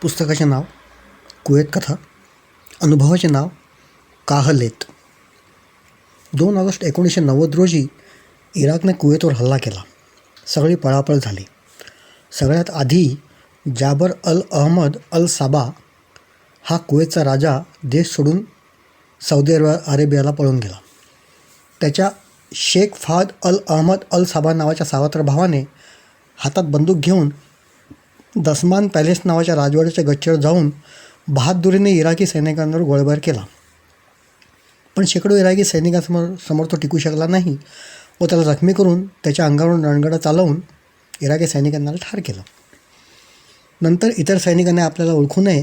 पुस्तकाचे नाव कुवेत कथा. अनुभवाचे नाव काहलेत. 2 ऑगस्ट 1990 रोजी इराकने कुवेतवर हल्ला केला. सगळी पळापळ झाली. सगळ्यात आधी जाबर अल अहमद अल साबा हा कुवेतचा राजा देश सोडून सौदी अरेबियाला पळून गेला. त्याच्या शेख फाद अल अहमद अल साबा नावाच्या सावत्र भावाने हातात बंदूक घेऊन दसमान पॅलेस नावाच्या राजवाड्याच्या गच्चीवर जाऊन बहादुरीने इराकी सैनिकांवर गोळीबार केला. पण शेकडो इराकी सैनिकांसमोर तो टिकू शकला नाही व त्याला जखमी करून त्याच्या अंगावरून रणगाडा चालवून इराकी सैनिकांना ठार केलं. नंतर इतर सैनिकांनी आपल्याला ओळखू नये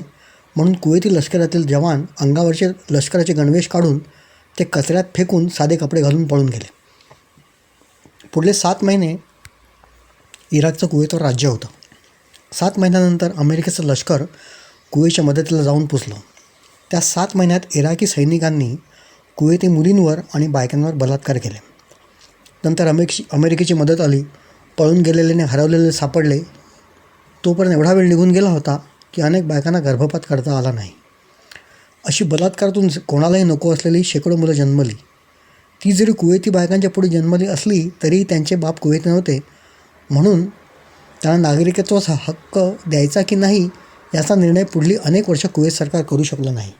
म्हणून कुवेती लष्करातील जवान अंगावरचे लष्कराचे गणवेश काढून ते कचऱ्यात फेकून साधे कपडे घालून पळून गेले. पुढले 7 महिने इराकचं कुवेतवर राज्य होतं. 7 महिन्यानंतर अमेरिकेचं लष्कर कुवेतच्या मदतीला जाऊन पोचलं. त्या 7 महिन्यात इराकी सैनिकांनी कुवेती मुलींवर आणि बायकांवर बलात्कार केले. नंतर अमेरिकेची मदत आली. पळून गेलेले हरवलेले सापडले. तोपर्यंत एवढा वेळ निघून गेला होता की अनेक बायकांना गर्भपात करता आला नाही. अशी बलात्कारातून कोणालाही नको असलेली शेकडो मुलं जन्मली. ती जरी कुवेती बायकांच्या पुढे जन्मली असली तरी त्यांचे बाप कुवेती नव्हते, म्हणून त्यांना नागरिकत्वाचा हक्क द्यायचा की नाही याचा निर्णय पुढली अनेक वर्ष कुवेत सरकार करू शकलं नाही.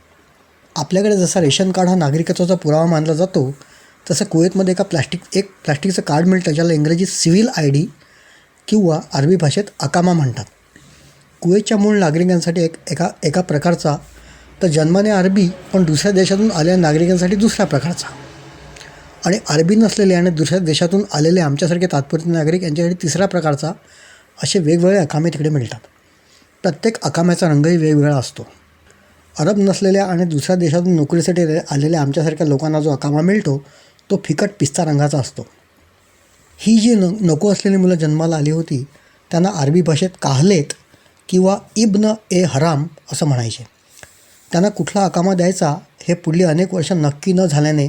आपल्याकडे जसा रेशन कार्ड हा नागरिकत्वाचा पुरावा मानला जातो तसं कुवेतमध्ये एक प्लास्टिकचं कार्ड मिळतं ज्याला इंग्रजीत सिव्हिल ID किंवा अरबी भाषेत अकामा म्हणतात. कुवेतच्या मूळ नागरिकांसाठी एका प्रकारचा, तर जन्माने अरबी पण दुसऱ्या देशातून आलेल्या नागरिकांसाठी दुसऱ्या प्रकारचा, आणि अरबी नसलेले आणि दुसऱ्या देशातून आलेले आमच्यासारखे तात्पुरते नागरिक यांच्यासाठी तिसऱ्या प्रकारचा, असे वेगवेगळे अकामे तिकडे मिळतात. प्रत्येक अकाम्याचा रंगही वेगवेगळा असतो. अरब नसलेल्या आणि दुसऱ्या देशातून नोकरीसाठी आलेल्या आमच्यासारख्या लोकांना जो अकामा मिळतो तो फिकट पिस्ता रंगाचा असतो. ही जी नको असलेली मुलं जन्माला आली होती त्यांना अरबी भाषेत काहलेत किंवा इब्न ए हराम असं म्हणायचे. त्यांना कुठला अकामा द्यायचा हे पुढली अनेक वर्ष नक्की न झाल्याने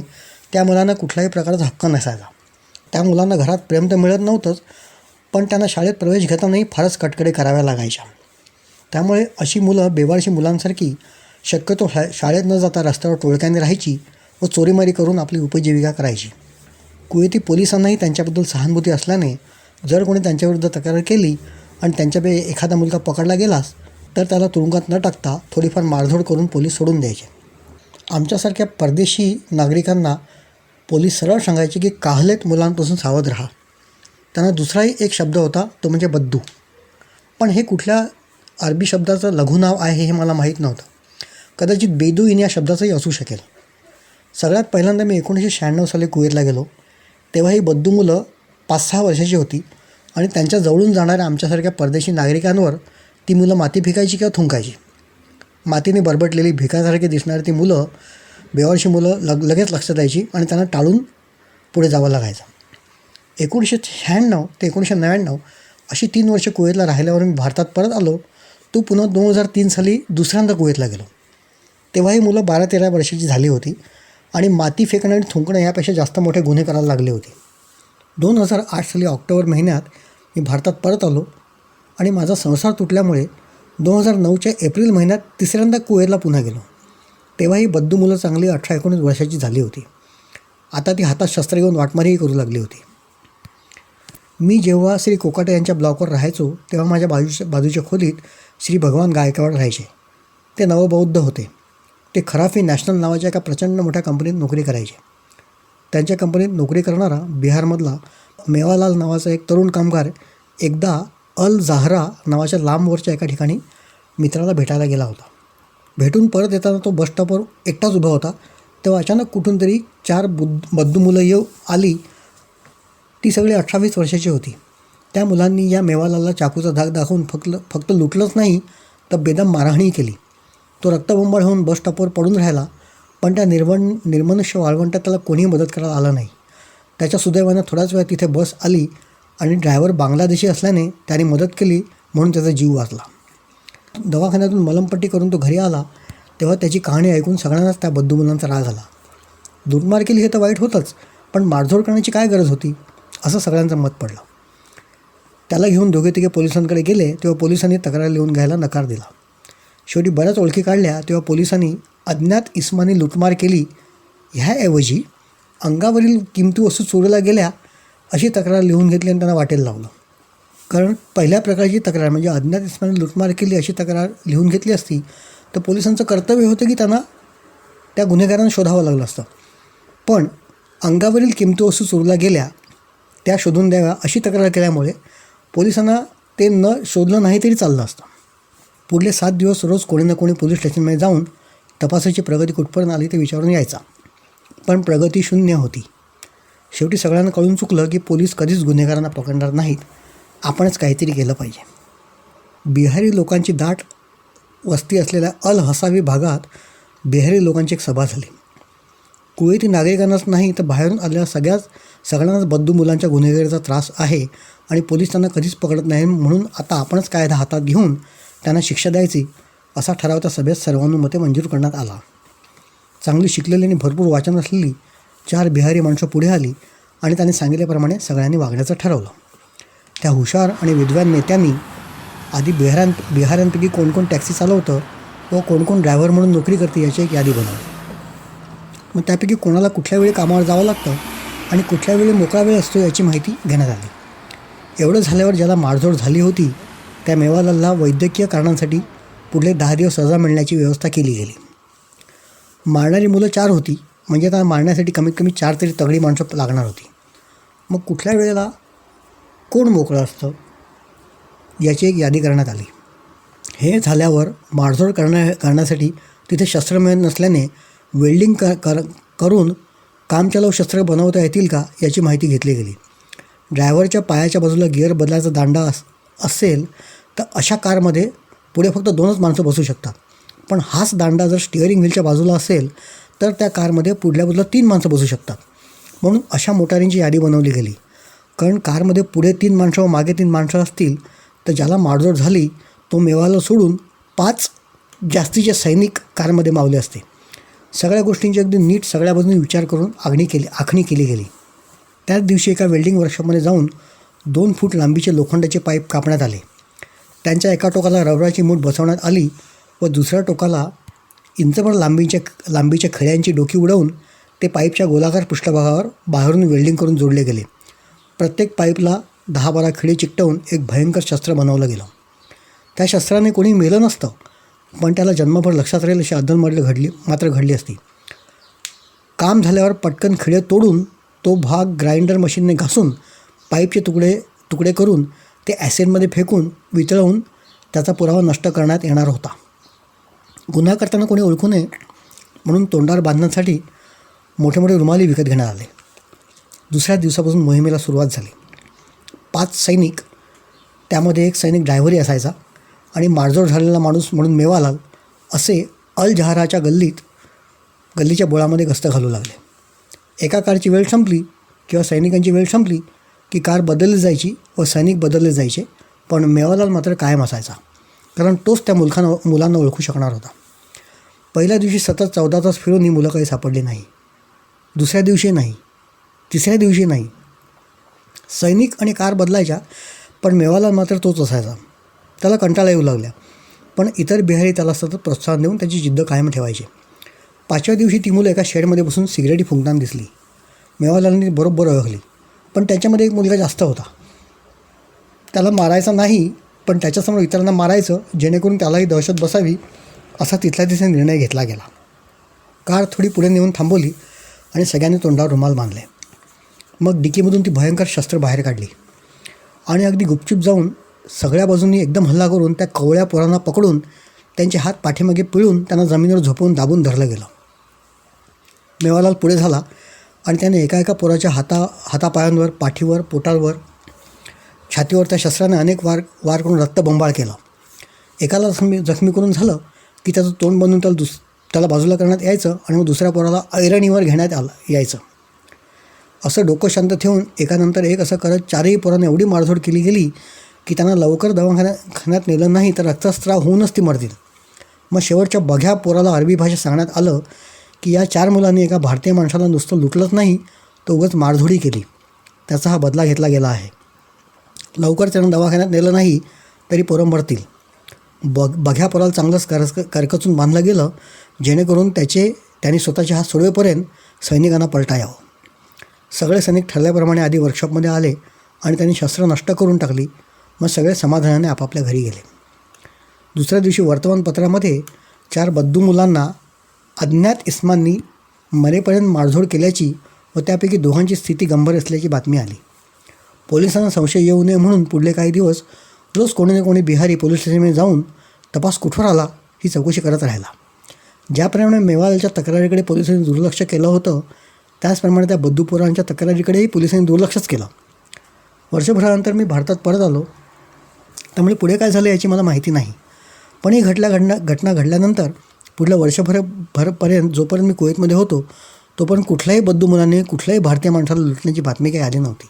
त्या मुलांना कुठल्याही प्रकारचा हक्क नसायचा. त्या मुलांना घरात प्रेम तर मिळत नव्हतंच, पण त्यांना शाळेत प्रवेश घेतानाही फारच कटकडे कराव्या लागायच्या. त्यामुळे अशी मुलं बेवारशी मुलांसारखी शक्यतो शाळेत न जाता रस्त्यावर टोळक्याने राहायची व चोरीमारी करून आपली उपजीविका करायची. कुवेती पोलिसांनाही त्यांच्याबद्दल सहानुभूती असल्याने जर कोणी त्यांच्याविरुद्ध तक्रार केली आणि त्यांच्यापैकी एखादा मुलगा पकडला गेलास तर त्याला तुरुंगात न टाकता थोडीफार मारझोड करून पोलीस सोडून द्यायचे. आमच्यासारख्या परदेशी नागरिकांना पोलीस सरळ सांगायचे की काहलेत मुलांपासून सावध राहा. त्यांना दुसराही एक शब्द होता, तो म्हणजे बद्दू. पण हे कुठल्या अरबी शब्दाचं लघुनाव आहे हे मला माहीत नव्हतं. कदाचित बेदुईन या शब्दाचंही असू शकेल. सगळ्यात पहिल्यांदा मी 1996 साली कुवेतला गेलो. तेव्हा ही बद्दू मुलं 5-6 वर्षाची होती आणि त्यांच्या जवळून जाणाऱ्या आमच्यासारख्या परदेशी नागरिकांवर ती मुलं माती फेकायची किंवा थुंकायची. मातीने बरबटलेली भिकासारखी दिसणारी ती मुलं, बेवारशी मुलं लगेच लक्षात यायची आणि त्यांना टाळून पुढे जावं लागायचं. 1996 ते 1999 अशी 3 वर्ष कुवेतला राहिल्यावर मी भारतात परत आलो. तो पुन्हा 2003 साली दुसऱ्यांदा कुवेतला गेलो. तेव्हाही मुलं 12-13 वर्षाची झाली होती आणि माती फेकणं आणि थुंकणं यापेक्षा जास्त मोठे गुन्हे करायला लागले होते. 2008 साली ऑक्टोबर महिन्यात मी भारतात परत आलो आणि माझा संसार तुटल्यामुळे 2009च्या एप्रिल महिन्यात तिसऱ्यांदा कुवेतला पुन्हा गेलो. तेव्हाही बद्दू मुलं चांगली 18-19 वर्षाची झाली होती. आता ती हातात शस्त्र घेऊन वाटमारीही करू लागली होती. मी जेव्हा श्री कोकाटे यांच्या ब्लॉकवर राहायचो तेव्हा माझ्या बाजूच्या खोलीत श्री भगवान गायकवाड राहायचे. ते नवबौद्ध होते. ते खराफी नॅशनल नावाच्या एका प्रचंड मोठ्या कंपनीत नोकरी करायचे. त्यांच्या कंपनीत नोकरी करणारा बिहारमधला मेवालाल नावाचा एक तरुण कामगार एकदा अल झाहरा नावाच्या लांबवरच्या एका ठिकाणी मित्राला भेटायला गेला होता. भेटून परत येताना तो बसस्टॉपवर एकटाच उभा होता. तेव्हा अचानक कुठून तरी 4 बद्दू मुलं आली. ती सगळी 18-20 वर्षाची होती. त्या मुलांनी या मेवालालला चाकूचा धाक दाखवून फक्त लुटलंच नाही तर बेदम मारहाणही केली. तो रक्तबंबाळ होऊन बसस्टॉपवर पडून राहिला, पण त्या निर्मनुष्य वाळवंटात त्याला कोणीही मदत करायला आलं नाही. त्याच्या सुदैवानं थोड्याच वेळात तिथे बस आली आणि ड्रायव्हर बांगलादेशी असल्याने त्याने मदत केली म्हणून त्याचा जीव वाचला. दवाखान्यातून मलमपट्टी करून तो घरी आला तेव्हा त्याची कहाणी ऐकून सगळ्यांनाच त्या बद्दू मुलांचा राग आला. लूटमार केली हे तर वाईट होतंच, पण मारझोड करण्याची काय गरज होती असं सगळ्यांचं मत पडलं. त्याला घेऊन दोघे-तिघे पोलिसांकडे गेले तेव्हा पोलिसांनी तक्रार लिहून घ्यायला नकार दिला. शेवटी बऱ्याच ओळखी काढल्या तेव्हा पोलिसांनी अज्ञात इसमाने लूटमार केली ह्याऐवजी अंगावरील किमती वस्तू चोरीला गेल्या अशी तक्रार लिहून घेतली आणि त्यांना वाटेल लावलं. कारण पहिल्या प्रकारची तक्रार म्हणजे अज्ञात इसमाने लूटमार केली अशी तक्रार लिहून घेतली असती तर पोलिसांचं कर्तव्य होतं की त्यांना त्या गुन्हेगारांना शोधावं लागलं असतं. पण अंगावरील किमती वस्तू चोरीला गेल्या त्या शोधून द्याव्या अशी तक्रार केल्यामुळे पोलिसांना ते न शोधलं नाही तरी चाललं असतं. पुढले 7 दिवस रोज कोणी ना कोणी पोलीस स्टेशनमध्ये जाऊन तपासाची प्रगती कुठपर्यंत आली ते विचारून यायचा. पण प्रगती शून्य होती. शेवटी सगळ्यांना कळून चुकलं की पोलीस कधीच गुन्हेगारांना पकडणार नाहीत, आपणच काहीतरी केलं पाहिजे. बिहारी लोकांची दाट वस्ती असलेल्या अल हसावी भागात बिहारी लोकांची एक सभा झाली. कुवेती नागरिकांनाच नाही तर बाहेरून आलेल्या सगळ्यांनाच बद्दू मुलांच्या गुन्हेगारीचा त्रास आहे आणि पोलीस त्यांना कधीच पकडत नाही, म्हणून आता आपणच कायदा हातात घेऊन त्यांना शिक्षा द्यायची असा ठराव त्या सभेत सर्वानुमते मंजूर करण्यात आला. चांगली शिकलेली आणि भरपूर वाचन असलेली 4 बिहारी माणसं पुढे आली आणि त्यांनी सांगितल्याप्रमाणे सगळ्यांनी वागण्याचं ठरवलं. त्या हुशार आणि विद्वान नेत्यांनी आधी बिहाऱ्यांपैकी कोण कोण टॅक्सी चालवतं व कोण कोण ड्रायव्हर म्हणून नोकरी करते याची एक यादी बनवली. मग त्यापैकी कोणाला कुठल्या वेळी कामावर जावं लागतं आणि कुठल्या वेळी मोकळा वेळ असतो याची माहिती घेण्यात आली. एवढं झाल्यावर ज्याला मारझोड झाली होती त्या मेवालालला वैद्यकीय कारणांसाठी पुढले 10 दिवस सजा मिळण्याची व्यवस्था केली गेली. मारणारी मुलं 4 होती, म्हणजे त्यांना मारण्यासाठी कमीत कमी 4 तरी तगडी माणसं लागणार होती. मग कुठल्या वेळेला कोण मोकळं असतं याची एक यादी करण्यात आली. हे झाल्यावर मारझोड करण्यासाठी तिथे शस्त्र मिळत नसल्याने वेल्डिंग करून कामचालू शस्त्र बनवता येतील का याची माहिती घेतली गेली. ड्रायव्हरच्या पायाच्या बाजूला गिअर बदलायचा दांडा असेल तर अशा कारमध्ये पुढे फक्त 2च माणसं बसू शकतात. पण हाच दांडा जर स्टिअरिंग व्हीलच्या बाजूला असेल तर त्या कारमध्ये पुढल्या बाजूला 3 माणसं बसू शकतात. म्हणून अशा मोटारींची यादी बनवली गेली. कारण कारमध्ये पुढे 3 माणसं व मागे 3 माणसं असतील तर ज्याला मारझोड झाली तो मेवाला सोडून 5 जास्तीचे सैनिक कारमध्ये मावले असते. सगळ्या गोष्टींची अगदी नीट सगळ्या बाजूंनी विचार करून आखणी केली गेली. त्याच दिवशी एका वेल्डिंग वर्कशॉपमध्ये जाऊन 2 फूट लांबीचे लोखंडाचे पाईप कापण्यात आले. त्यांच्या एका टोकाला रबराची मूठ बसवण्यात आली व दुसऱ्या टोकाला इंचभर लांबीच्या खड्यांची डोकी उडवून ते पाईपच्या गोलाकार पृष्ठभागावर बाहेरून वेल्डिंग करून जोडले गेले. प्रत्येक पाईपला 10-12 खडे चिकटवून एक भयंकर शस्त्र बनवलं गेलं. त्या शस्त्राने कोणी मेलं नसतं, पण त्याला जन्मभर लक्षात राहील अशी अद्दल घडली असती. काम झाल्यावर पटकन खडे तोडून तो भाग ग्राइंडर मशीनने घासून पाईपचे तुकडे करून ते ॲसिडमध्ये फेकून वितळवून त्याचा पुरावा नष्ट करण्यात येणार होता. गुन्हा करताना कोणी ओळखू नये म्हणून तोंडावर बांधण्यासाठी मोठे मोठे रुमाली विकत घेण्यात आले. दुसऱ्या दिवसापासून मोहिमेला सुरुवात झाली. 5 सैनिक, त्यामध्ये एक सैनिक ड्रायव्हरही असायचा आणि मारझोड झालेला माणूस म्हणून मेवालाल असे अल जहाराच्या गल्लीच्या बोळामध्ये गस्त घालू लागले. एका कारची वेळ संपली किंवा सैनिकांची वेळ संपली की कार बदलली जायची व सैनिक बदलले जायचे, पण मेवालाल मात्र कायम असायचा, कारण तोच त्या मुलांना ओळखू शकणार होता. पहिल्या दिवशी सतत 14 तास फिरून ही मुलं काही सापडली नाही. दुसऱ्या दिवशी नाही, तिसऱ्या दिवशी नाही. सैनिक आणि कार बदलायच्या, पण मेवालाल मात्र तोच असायचा. त्याला कंटाळा येऊ लागला, पण इतर बिहारी त्याला सतत प्रोत्साहन देऊन त्याची जिद्द कायम ठेवायची. 5व्या दिवशी ती मुलं एका शेडमध्ये बसून सिगरेटी फुंकताना दिसली. मेवालालनी बरोबर ओळखली, पण त्याच्यामध्ये एक मुलगा जास्त होता. त्याला मारायचा नाही, पण त्याच्यासमोर इतरांना मारायचं जेणेकरून त्यालाही दहशत बसावी असा तिथल्या तिथे निर्णय घेतला गेला. कार थोडी पुढे नेऊन थांबवली आणि सगळ्यांनी तोंडावर रुमाल बांधले. मग डिकीमधून ती भयंकर शस्त्र बाहेर काढली आणि अगदी गुपचूप जाऊन सगळ्या बाजूंनी एकदम हल्ला करून त्या कवळ्या पोरांना पकडून त्यांचे हात पाठीमागे पिळून त्यांना जमिनीवर झोपवून दाबून धरलं गेलं. मेवालाल पुढे झाला आणि त्याने एका पोराच्या हातापायांवर, पाठीवर, पोटावर, छातीवर त्या शस्त्राने अनेक वार करून रक्तबंबाळ केला. एकाला जखमी करून झालं की त्याचं तोंड बांधून त्याला बाजूला करण्यात यायचं आणि मग दुसऱ्या पोराला ऐरणीवर घेण्यात यायचं. असं डोकं शांत ठेवून एकानंतर एक असं करत 4ही पोरांना एवढी मारझोड केली गेली की त्यांना लवकर दवाखान्यात नेलं नाही तर रक्तस्राव होऊनच ती मरतील. मग शेवटच्या बघ्या पोराला अरबी भाषेत सांगण्यात आलं की या 4 मुलांनी एका भारतीय माणसाला नुसतं लुटलंच नाही तर उगाच मारझोडी केली, त्याचा हा बदला घेतला गेला आहे. लवकर त्यांना दवाखान्यात नेलं नाही तरी पोरं मरतील. बघ्यापोराला चांगलंच करकचून बांधलं गेलं, जेणेकरून त्यांनी स्वतःचे हात सोडवेपर्यंत सैनिकांना पलटा यावं. सगळे सैनिक ठरल्याप्रमाणे आधी वर्कशॉपमध्ये आले आणि त्यांनी शस्त्र नष्ट करून टाकली. मग सगळे समाधानाने आपापल्या घरी गेले. दुसऱ्या दिवशी वर्तमानपत्रामध्ये 4 बद्दू मुलांना अज्ञात इस्मांनी मरेपर्यंत मारझोड केल्याची व त्यापैकी 2 स्थिती गंभीर असल्याची बातमी आली. पोलिसांना संशय येऊ नये म्हणून पुढले काही दिवस रोज कोणी ना कोणी बिहारी पोलीस स्टेशनमध्ये जाऊन तपास कुठवर आला ही चौकशी करत राहिला. ज्याप्रमाणे मेवालच्या तक्रारीकडे पोलिसांनी दुर्लक्ष केलं होतं, त्याचप्रमाणे त्या बद्दू पोरांच्या तक्रारीकडेही पोलिसांनी दुर्लक्षच केलं. वर्षभरानंतर मी भारतात परत आलो, त्यामुळे पुढे काय झालं याची मला माहिती नाही. पण ही घटना घडल्यानंतर पुढल्या वर्षभरपर्यंत जोपर्यंत मी कुवेतमध्ये होतो, तोपर्यंत कुठल्याही बद्दू मुलाने कुठल्याही भारतीय माणसाला लुटण्याची बातमी काही आली नव्हती.